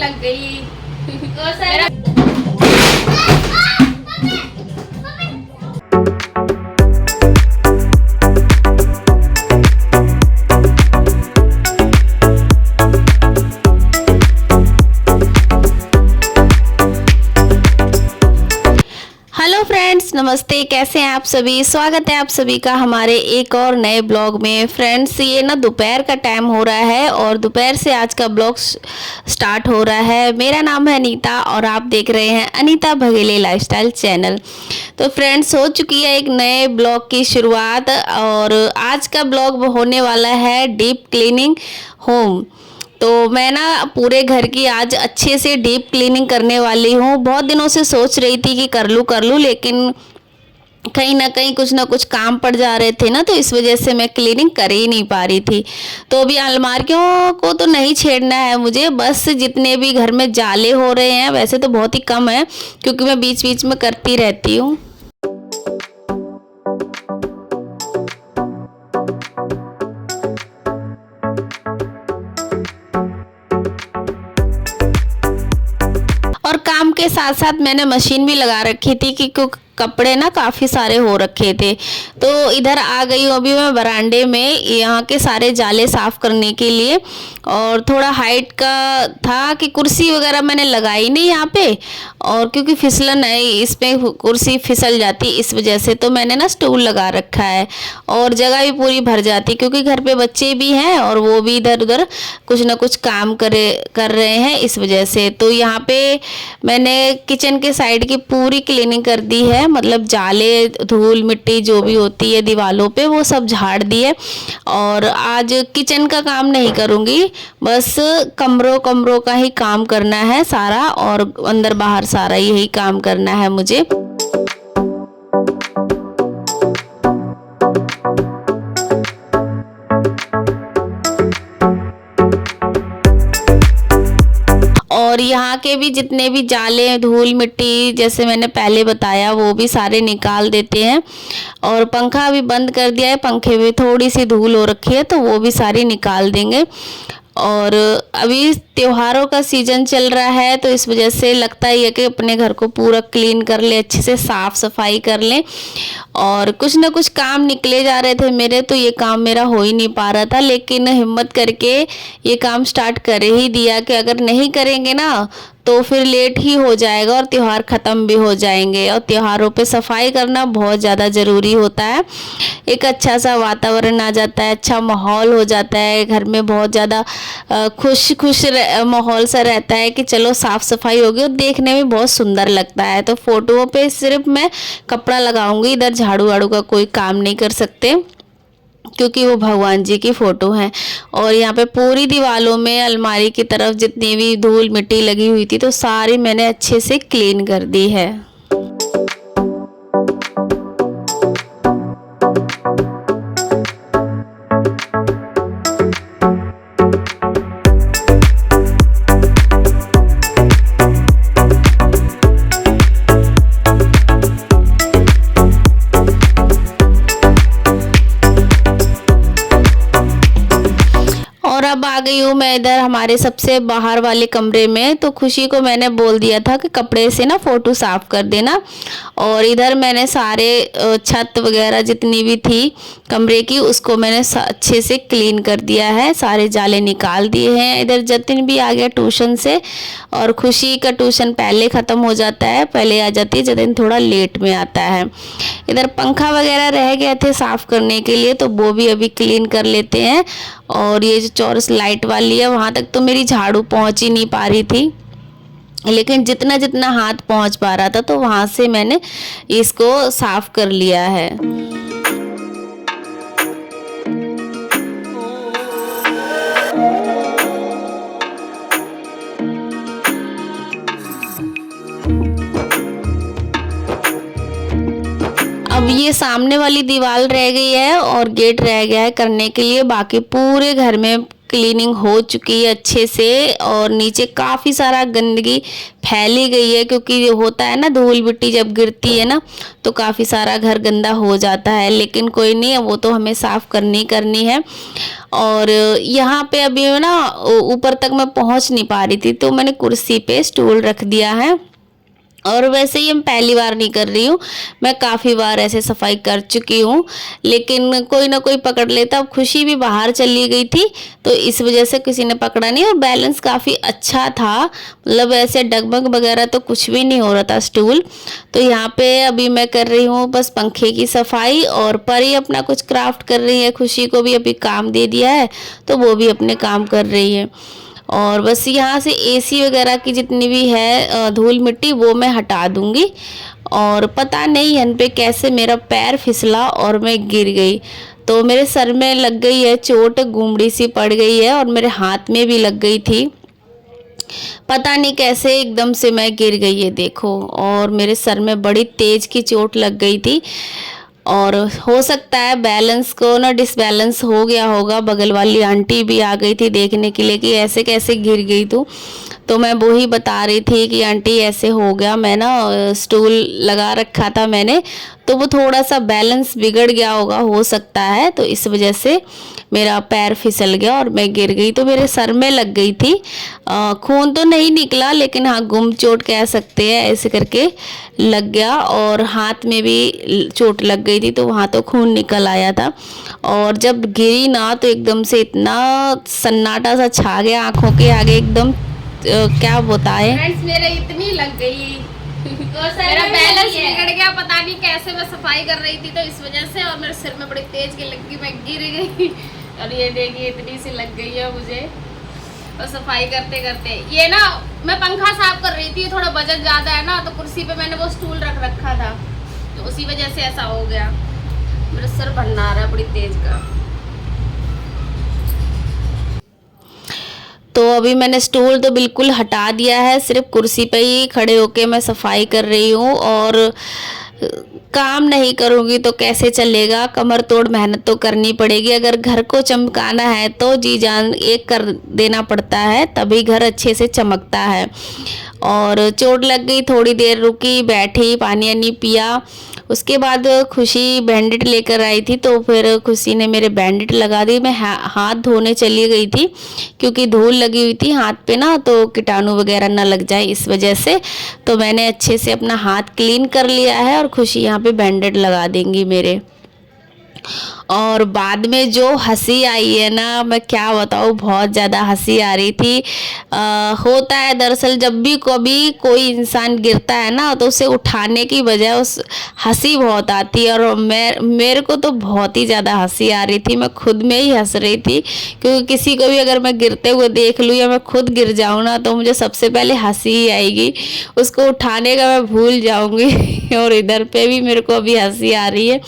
लग गई। मेरा हेलो फ्रेंड्स, नमस्ते। कैसे हैं आप सभी? स्वागत है आप सभी का हमारे एक और नए ब्लॉग में। फ्रेंड्स, ये ना दोपहर का टाइम हो रहा है और दोपहर से आज का ब्लॉग स्टार्ट हो रहा है। मेरा नाम है अनीता और आप देख रहे हैं अनीता बघेले लाइफस्टाइल चैनल। तो फ्रेंड्स, हो चुकी है एक नए ब्लॉग की शुरुआत और आज का ब्लॉग होने वाला है डीप क्लीनिंग होम। तो मैं ना पूरे घर की आज अच्छे से डीप क्लीनिंग करने वाली हूँ। बहुत दिनों से सोच रही थी कि कर लूँ, लेकिन कहीं ना कुछ काम पड़ जा रहे थे ना, तो इस वजह से मैं क्लीनिंग कर ही नहीं पा रही थी। तो अभी अलमारियों को तो नहीं छेड़ना है मुझे, बस जितने भी घर में जाले हो रहे हैं, वैसे तो बहुत ही कम है क्योंकि मैं बीच बीच में करती रहती हूँ। और काम के साथ साथ मैंने मशीन भी लगा रखी थी कि कपड़े ना काफ़ी सारे हो रखे थे। तो इधर आ गई हूँ अभी मैं बरामदे में, यहाँ के सारे जाले साफ़ करने के लिए। और थोड़ा हाइट का था कि कुर्सी वगैरह मैंने लगाई नहीं यहाँ पे, और क्योंकि फिसलन है इसमें, कुर्सी फिसल जाती, इस वजह से तो मैंने ना स्टूल लगा रखा है और जगह भी पूरी भर जाती क्योंकि घर पे बच्चे भी हैं और वो भी इधर उधर कुछ ना कुछ काम कर रहे हैं, इस वजह से। तो यहाँ पे मैंने किचन के साइड की पूरी क्लीनिंग कर दी है, मतलब जाले, धूल मिट्टी जो भी होती है दीवारों पे वो सब झाड़ दिए। और आज किचन का काम नहीं करूँगी, बस कमरों का ही काम करना है सारा, और अंदर बाहर सारा यही काम करना है मुझे। और यहाँ के भी जितने भी जाले, धूल मिट्टी, जैसे मैंने पहले बताया, वो भी सारे निकाल देते हैं। और पंखा भी बंद कर दिया है, पंखे में थोड़ी सी धूल हो रखी है तो वो भी सारी निकाल देंगे। और अभी त्योहारों का सीज़न चल रहा है तो इस वजह से लगता ही है कि अपने घर को पूरा क्लीन कर ले, अच्छे से साफ़ सफाई कर लें। और कुछ ना कुछ काम निकले जा रहे थे मेरे, तो ये काम मेरा हो ही नहीं पा रहा था, लेकिन हिम्मत करके ये काम स्टार्ट कर ही दिया कि अगर नहीं करेंगे ना तो फिर लेट ही हो जाएगा और त्यौहार ख़त्म भी हो जाएंगे। और त्योहारों पे सफाई करना बहुत ज़्यादा ज़रूरी होता है। एक अच्छा सा वातावरण आ जाता है, अच्छा माहौल हो जाता है घर में, बहुत ज़्यादा खुश माहौल सा रहता है कि चलो साफ़ सफाई होगी और देखने में बहुत सुंदर लगता है। तो फोटोओं पे सिर्फ मैं कपड़ा लगाऊंगी, इधर झाड़ू वाड़ू का कोई काम नहीं कर सकते क्योंकि वो भगवान जी की फ़ोटो हैं। और यहाँ पे पूरी दीवारों में अलमारी की तरफ जितनी भी धूल मिट्टी लगी हुई थी तो सारी मैंने अच्छे से क्लीन कर दी है। और अब आ गई हूँ मैं इधर हमारे सबसे बाहर वाले कमरे में। तो खुशी को मैंने बोल दिया था कि कपड़े से ना फ़ोटो साफ़ कर देना। और इधर मैंने सारे छत वगैरह जितनी भी थी कमरे की, उसको मैंने अच्छे से क्लीन कर दिया है, सारे जाले निकाल दिए हैं। इधर जतिन भी आ गया ट्यूशन से, और खुशी का ट्यूशन पहले ख़त्म हो जाता है, पहले आ जाती है, जतिन थोड़ा लेट में आता है। इधर पंखा वगैरह रह गए थे साफ़ करने के लिए, तो वो भी अभी क्लीन कर लेते हैं। और ये जो चौरस लाइट वाली है, वहाँ तक तो मेरी झाड़ू पहुँच ही नहीं पा रही थी, लेकिन जितना जितना हाथ पहुँच पा रहा था तो वहाँ से मैंने इसको साफ़ कर लिया है। अब ये सामने वाली दीवार रह गई है और गेट रह गया है करने के लिए, बाकी पूरे घर में क्लीनिंग हो चुकी है अच्छे से और नीचे काफ़ी सारा गंदगी फैली गई है, क्योंकि होता है ना धूल मिट्टी जब गिरती है ना तो काफ़ी सारा घर गंदा हो जाता है। लेकिन कोई नहीं, वो तो हमें साफ़ करनी है। और यहाँ पे अभी ना ऊपर तक मैं पहुँच नहीं पा रही थी, तो मैंने कुर्सी पे स्टूल रख दिया है। और वैसे ही मैं पहली बार नहीं कर रही हूँ, मैं काफ़ी बार ऐसे सफाई कर चुकी हूँ, लेकिन कोई ना कोई पकड़ लेता। अब खुशी भी बाहर चली गई थी तो इस वजह से किसी ने पकड़ा नहीं, और बैलेंस काफ़ी अच्छा था, मतलब ऐसे डगमग वगैरह तो कुछ भी नहीं हो रहा था स्टूल। तो यहाँ पे अभी मैं कर रही हूँ बस पंखे की सफाई, और परी अपना कुछ क्राफ्ट कर रही है। खुशी को भी अभी काम दे दिया है तो वो भी अपने काम कर रही है। और बस यहाँ से एसी वगैरह की जितनी भी है धूल मिट्टी वो मैं हटा दूँगी। और पता नहीं इन पे कैसे मेरा पैर फिसला और मैं गिर गई, तो मेरे सर में लग गई है चोट, गुमड़ी सी पड़ गई है, और मेरे हाथ में भी लग गई थी। पता नहीं कैसे एकदम से मैं गिर गई है देखो, और मेरे सर में बड़ी तेज की चोट लग गई थी। और हो सकता है बैलेंस को ना डिसबैलेंस हो गया होगा। बगल वाली आंटी भी आ गई थी देखने के लिए कि ऐसे कैसे गिर गई तू, तो मैं वो ही बता रही थी कि आंटी ऐसे हो गया, मैं ना स्टूल लगा रखा था मैंने, तो वो थोड़ा सा बैलेंस बिगड़ गया होगा, हो सकता है, तो इस वजह से मेरा पैर फिसल गया और मैं गिर गई, तो मेरे सर में लग गई थी। खून तो नहीं निकला, लेकिन हाँ गुम चोट कह सकते हैं, ऐसे करके लग गया। और हाथ में भी चोट लग गई थी, तो वहाँ तो खून निकल आया था। और जब गिरी ना तो एकदम से इतना सन्नाटा सा छा गया आँखों के आगे, एकदम क्या बताए। फ्रेंड्स मेरे इतनी लग गई मेरा बैलेंस बिगड़ गया, पता नहीं कैसे मैं सफाई कर रही थी तो इस वजह से, और मेरे सिर में बड़ी तेज की लग गई, मैं गिर गई। और ये देखिए इतनी सी लग गई है मुझे, और सफाई करते करते ये ना मैं पंखा साफ कर रही थी, थोड़ा वजन ज़्यादा है ना, तो कुर्सी पे मैंने वो स्टूल रख रखा था, तो उसी वजह से ऐसा हो गया। मेरा सर भरना आ रहा है बड़ी तेज का। तो अभी मैंने स्टूल तो बिल्कुल हटा दिया है, सिर्फ कुर्सी पे ही खड़े होके मैं सफाई कर रही हूँ। और काम नहीं करूँगी तो कैसे चलेगा, कमर तोड़ मेहनत तो करनी पड़ेगी। अगर घर को चमकाना है तो जी जान एक कर देना पड़ता है, तभी घर अच्छे से चमकता है। और चोट लग गई, थोड़ी देर रुकी, बैठी, पानी वानी पिया, उसके बाद खुशी बैंडेड लेकर आई थी, तो फिर खुशी ने मेरे बैंडेड लगा दी। मैं हाथ धोने चली गई थी क्योंकि धूल लगी हुई थी हाथ पे ना, तो कीटाणु वगैरह ना लग जाए इस वजह से। तो मैंने अच्छे से अपना हाथ क्लीन कर लिया है, और खुशी यहाँ पे बैंडेड लगा देंगी मेरे। और बाद में जो हंसी आई है ना, मैं क्या बताऊँ, बहुत ज़्यादा हंसी आ रही थी। होता है दरअसल जब भी कभी कोई इंसान गिरता है ना, तो उसे उठाने की बजाय उस हंसी बहुत आती है। और मेरे को तो बहुत ही ज़्यादा हंसी आ रही थी, मैं खुद में ही हंस रही थी, क्योंकि किसी को भी अगर मैं गिरते हुए देख लूँ या मैं खुद गिर जाऊँ ना, तो मुझे सबसे पहले हंसी ही आएगी, उसको उठाने का मैं भूल जाऊँगी। और इधर पे भी मेरे को अभी हंसी आ रही है।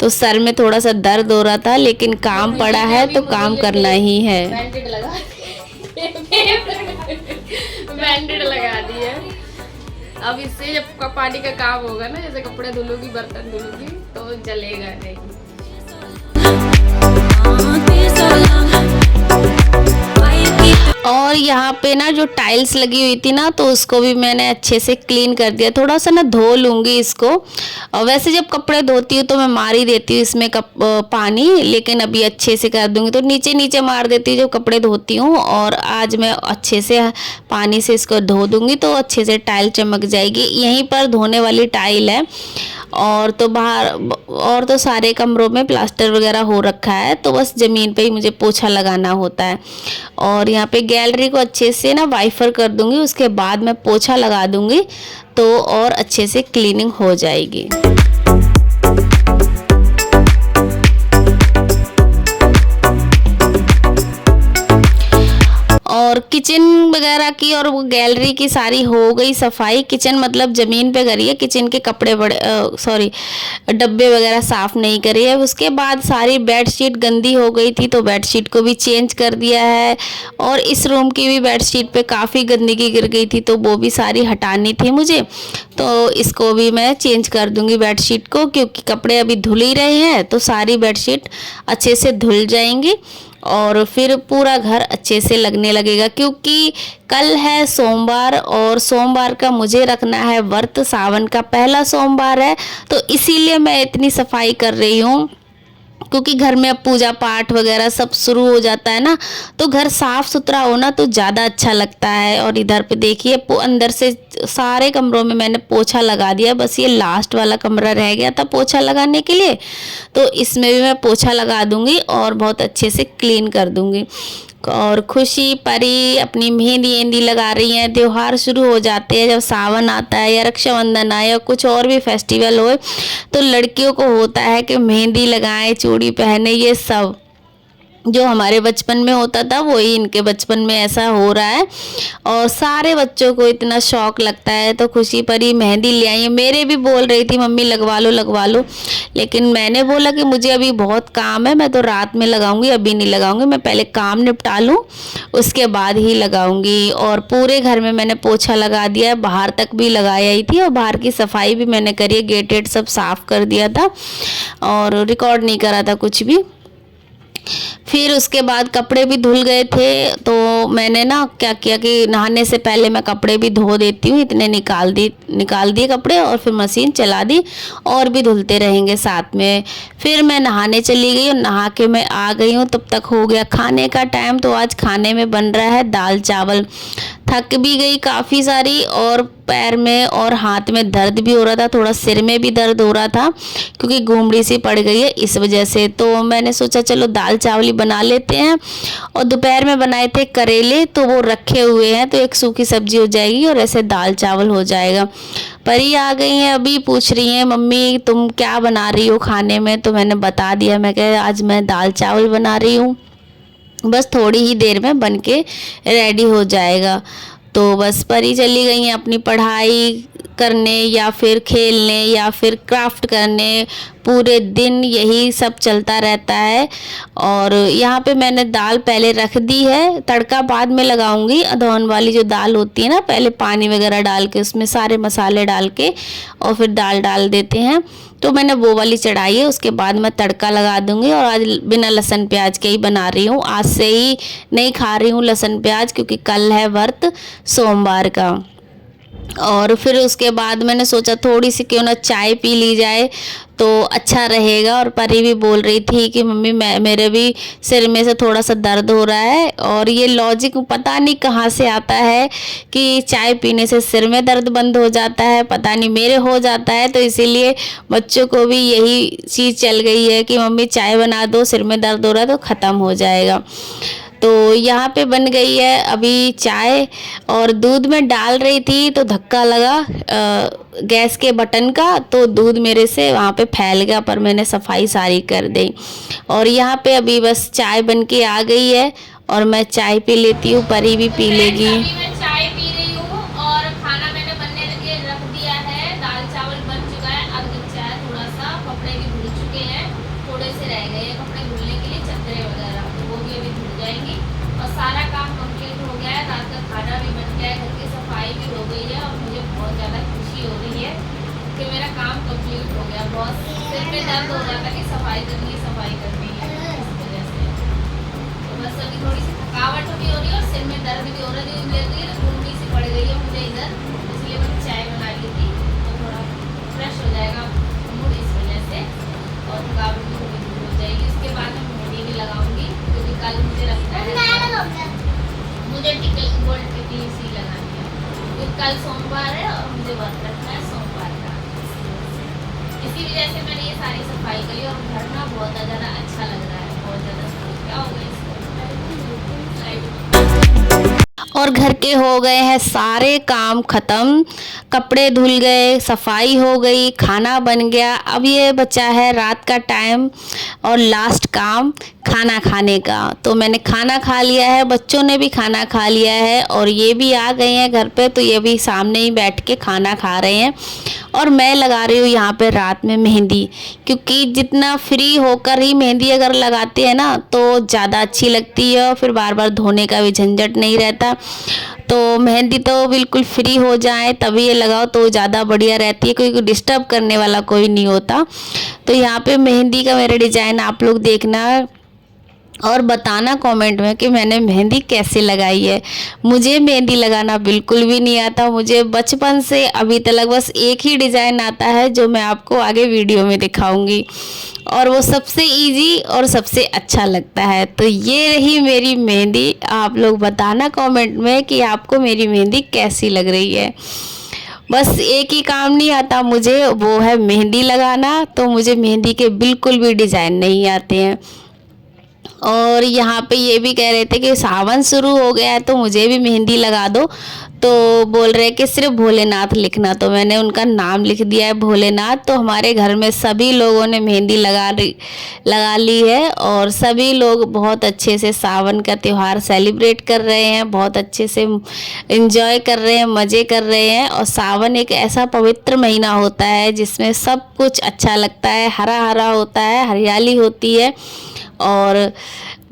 तो सर में थोड़ा सा दर्द हो रहा था, लेकिन काम पड़ा है तो काम करना ही है। बैंडेड लगा दी है। अब इससे जब पानी का काम होगा ना, जैसे कपड़े धुलूंगी, बर्तन धुलूंगी, तो जलेगा नहीं। और यहाँ पे ना जो टाइल्स लगी हुई थी ना, तो उसको भी मैंने अच्छे से क्लीन कर दिया। थोड़ा सा ना धो लूँगी इसको, और वैसे जब कपड़े धोती हूँ तो मैं मार ही देती हूँ इसमें पानी, लेकिन अभी अच्छे से कर दूँगी। तो नीचे नीचे मार देती हूँ जब कपड़े धोती हूँ, और आज मैं अच्छे से पानी से इसको धो दूँगी तो अच्छे से टाइल चमक जाएगी। यहीं पर धोने वाली टाइल है, और तो बाहर और तो सारे कमरों में प्लास्टर वगैरह हो रखा है, तो बस ज़मीन पे ही मुझे पोछा लगाना होता है। और यहाँ पे गैलरी को अच्छे से ना वाइपर कर दूँगी, उसके बाद मैं पोछा लगा दूँगी, तो और अच्छे से क्लीनिंग हो जाएगी। और किचन वगैरह की और वो गैलरी की सारी हो गई सफाई। किचन मतलब ज़मीन पे करी है, किचन के कपड़े डब्बे वगैरह साफ़ नहीं करी है। उसके बाद सारी बेडशीट गंदी हो गई थी, तो बेडशीट को भी चेंज कर दिया है। और इस रूम की भी बेडशीट पे काफ़ी गंदगी गिर गई थी, तो वो भी सारी हटानी थी मुझे, तो इसको भी मैं चेंज कर दूँगी बेडशीट को, क्योंकि कपड़े अभी धुल ही रहे हैं, तो सारी बेडशीट अच्छे से धुल जाएंगी। और फिर पूरा घर अच्छे से लगने लगेगा, क्योंकि कल है सोमवार और सोमवार का मुझे रखना है व्रत। सावन का पहला सोमवार है, तो इसीलिए मैं इतनी सफाई कर रही हूँ, क्योंकि घर में अब पूजा पाठ वगैरह सब शुरू हो जाता है ना, तो घर साफ सुथरा होना तो ज़्यादा अच्छा लगता है। और इधर पे देखिए अंदर से सारे कमरों में मैंने पोछा लगा दिया, बस ये लास्ट वाला कमरा रह गया था पोछा लगाने के लिए, तो इसमें भी मैं पोछा लगा दूंगी और बहुत अच्छे से क्लीन कर दूंगी। और खुशी परी अपनी मेहंदी लगा रही हैं। त्योहार शुरू हो जाते हैं, जब सावन आता है या रक्षाबंधन आए या कुछ और भी फेस्टिवल हो, तो लड़कियों को होता है कि मेहंदी लगाएं, चूड़ी पहने, ये सब जो हमारे बचपन में होता था वही इनके बचपन में ऐसा हो रहा है। और सारे बच्चों को इतना शौक लगता है, तो खुशी परी मेहंदी ले आई है। मेरे भी बोल रही थी मम्मी लगवा लो, लेकिन मैंने बोला कि मुझे अभी बहुत काम है, मैं तो रात में लगाऊंगी, अभी नहीं लगाऊंगी, मैं पहले काम निपटा लूँ उसके बाद ही लगाऊंगी। और पूरे घर में मैंने पोछा लगा दिया है, बाहर तक भी लगाया ही थी, और बाहर की सफाई भी मैंने करी है, गेट सब साफ कर दिया था और रिकॉर्ड नहीं करा था कुछ भी। फिर उसके बाद कपड़े भी धुल गए थे, तो मैंने ना क्या किया कि नहाने से पहले मैं कपड़े भी धो देती हूँ, इतने निकाल दिए कपड़े, और फिर मशीन चला दी, और भी धुलते रहेंगे साथ में। फिर मैं नहाने चली गई और नहा के मैं आ गई हूँ, तब तक हो गया खाने का टाइम। तो आज खाने में बन रहा है दाल चावल। थक भी गई काफ़ी सारी, और पैर में और हाथ में दर्द भी हो रहा था, थोड़ा सिर में भी दर्द हो रहा था, क्योंकि घूमड़ी सी पड़ गई है इस वजह से। तो मैंने सोचा चलो दाल चावल ही बना लेते हैं। और दोपहर में बनाए थे करेले, तो वो रखे हुए हैं, तो एक सूखी सब्जी हो जाएगी और ऐसे दाल चावल हो जाएगा। परी आ गई हैं, अभी पूछ रही हैं मम्मी तुम क्या बना रही हो खाने में, तो मैंने बता दिया, मैं कह आज मैं दाल चावल बना रही हूँ, बस थोड़ी ही देर में बन के रेडी हो जाएगा। तो बस परी चली गई हैं अपनी पढ़ाई करने या फिर खेलने या फिर क्राफ्ट करने, पूरे दिन यही सब चलता रहता है। और यहाँ पे मैंने दाल पहले रख दी है, तड़का बाद में लगाऊंगी। अधौन वाली जो दाल होती है ना, पहले पानी वगैरह डाल के उसमें सारे मसाले डाल के और फिर दाल डाल देते हैं, तो मैंने वो वाली चढ़ाई है, उसके बाद मैं तड़का लगा दूंगी। और आज बिना लहसुन प्याज के ही बना रही हूँ, आज से ही नहीं खा रही हूँ लहसुन प्याज, क्योंकि कल है व्रत सोमवार का। और फिर उसके बाद मैंने सोचा थोड़ी सी क्यों ना चाय पी ली जाए तो अच्छा रहेगा। और परी भी बोल रही थी कि मम्मी मेरे भी सिर में से थोड़ा सा दर्द हो रहा है, और ये लॉजिक पता नहीं कहाँ से आता है कि चाय पीने से सिर में दर्द बंद हो जाता है, पता नहीं मेरे हो जाता है। तो इसीलिए बच्चों को भी यही चीज़ चल गई है कि मम्मी चाय बना दो, सिर में दर्द हो रहा है तो ख़त्म हो जाएगा। तो यहाँ पे बन गई है अभी चाय, और दूध में डाल रही थी तो धक्का लगा गैस के बटन का, तो दूध मेरे से वहाँ पे फैल गया, पर मैंने सफाई सारी कर दी। और यहाँ पे अभी बस चाय बन के आ गई है और मैं चाय पी लेती हूँ, परी भी पी लेगी। मैं चाय पी रही हूँ और खाना मैंने बनने लगे रख दिया है, दाल चावल बन चुका है। अब बचा है थोड़ा सा, कपड़े भी धुल चुके हैं, थोड़े से रह गए हैं कपड़े धुलने के लिए, चद्दरें वगैरह, तो वो भी अभी धुल जाएंगी। और सारा काम कंप्लीट हो गया है, रात का खाना भी बन गया है, घर की सफाई भी हो गई है, और मुझे बहुत ज़्यादा खुशी हो रही है कि मेरा काम कंप्लीट हो गया। बहुत सिर में दर्द हो रहा था कि सफाई करनी है, इस वजह से तो बस अभी थोड़ी सी थकावट भी हो रही है और सिर में दर्द भी हो रही है, घूमनी सी पड़ गई है मुझे इधर, इसलिए मैंने चाय बना ली थी, तो थोड़ा फ्रेश हो जाएगा मूड इस वजह से, और थकावट भी थोड़ी दूर हो जाएगी। उसके बाद मैं मेहंदी भी लगाऊंगी, क्योंकि कल मुझे रखना है, मुझे गोल्ड टिकली सी लगानी है, क्योंकि कल सोमवार है और मुझे व्रत रखना है सोमवार का। इसी वजह से मैंने ये सारी सफाई करी, और घर ना बहुत ज़्यादा अच्छा लग रहा है, बहुत ज़्यादा। क्या हो गया इसको? और घर के हो गए हैं सारे काम ख़त्म, कपड़े धुल गए, सफाई हो गई, खाना बन गया। अब ये बचा है रात का टाइम और लास्ट काम खाना खाने का। तो मैंने खाना खा लिया है, बच्चों ने भी खाना खा लिया है, और ये भी आ गए हैं घर पे, तो ये भी सामने ही बैठ के खाना खा रहे हैं। और मैं लगा रही हूँ यहाँ पे रात में मेहंदी, क्योंकि जितना फ्री होकर ही मेहंदी अगर लगाते हैं ना तो ज़्यादा अच्छी लगती है, और फिर बार बार धोने का भी झंझट नहीं रहता। तो मेहंदी तो बिल्कुल फ्री हो जाए तभी ये लगाओ तो ज़्यादा बढ़िया रहती है, क्योंकि डिस्टर्ब करने वाला कोई नहीं होता। तो यहाँ पे मेहंदी का मेरा डिज़ाइन आप लोग देखना, और बताना कमेंट में कि मैंने मेहंदी कैसे लगाई है। मुझे मेहंदी लगाना बिल्कुल भी नहीं आता। मुझे बचपन से अभी तक बस एक ही डिज़ाइन आता है जो मैं आपको आगे वीडियो में दिखाऊंगी, और वो सबसे इजी और सबसे अच्छा लगता है। तो ये रही मेरी मेहंदी। आप लोग बताना कमेंट में कि आपको मेरी मेहंदी कैसी लग रही है। बस एक ही काम नहीं आता मुझे, वो है मेहंदी लगाना। तो मुझे मेहंदी के बिल्कुल भी डिज़ाइन नहीं आते हैं। और यहाँ पे ये भी कह रहे थे कि सावन शुरू हो गया है तो मुझे भी मेहंदी लगा दो। तो बोल रहे कि सिर्फ भोलेनाथ लिखना, तो मैंने उनका नाम लिख दिया है भोलेनाथ। तो हमारे घर में सभी लोगों ने मेहंदी लगा ली है, और सभी लोग बहुत अच्छे से सावन का त्यौहार सेलिब्रेट कर रहे हैं, बहुत अच्छे से एंजॉय कर रहे हैं, मज़े कर रहे हैं। और सावन एक ऐसा पवित्र महीना होता है जिसमें सब कुछ अच्छा लगता है, हरा हरा होता है, हरियाली होती है, और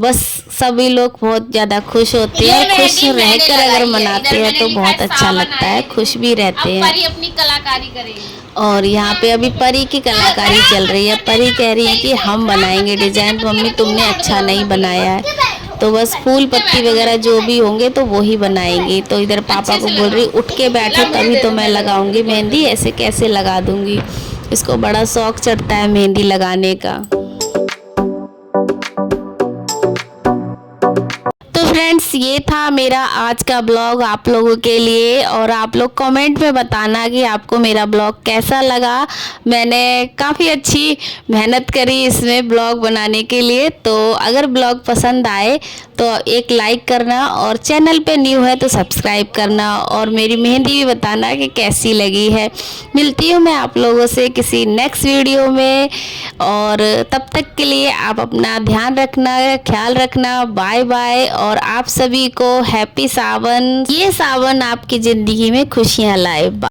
बस सभी लोग बहुत ज़्यादा खुश होते हैं। खुश रहकर अगर मनाते हैं तो बहुत अच्छा लगता है, खुश भी रहते हैं। परी अपनी कलाकारी करेगी। और यहाँ पे अभी परी की कलाकारी चल रही है। परी कह रही है कि हम बनाएंगे डिज़ाइन, तो मम्मी तुमने अच्छा नहीं बनाया है, तो बस फूल पत्ती वगैरह जो भी होंगे तो वो ही बनाएंगी। तो इधर पापा को बोल रही उठ के बैठो तभी तो मैं लगाऊंगी मेहंदी, ऐसे कैसे लगा दूंगी। इसको बड़ा शौक चढ़ता है मेहंदी लगाने का। फ्रेंड्स, ये था मेरा आज का ब्लॉग आप लोगों के लिए, और आप लोग कमेंट में बताना कि आपको मेरा ब्लॉग कैसा लगा। मैंने काफ़ी अच्छी मेहनत करी इसमें ब्लॉग बनाने के लिए। तो अगर ब्लॉग पसंद आए तो एक लाइक करना, और चैनल पे न्यू है तो सब्सक्राइब करना, और मेरी मेहंदी भी बताना कि कैसी लगी है। मिलती हूँ मैं आप लोगों से किसी नेक्स्ट वीडियो में, और तब तक के लिए आप अपना ध्यान रखना, ख्याल रखना। बाय बाय, और आप सभी को हैप्पी सावन। ये सावन आपकी ज़िंदगी में खुशियाँ लाए।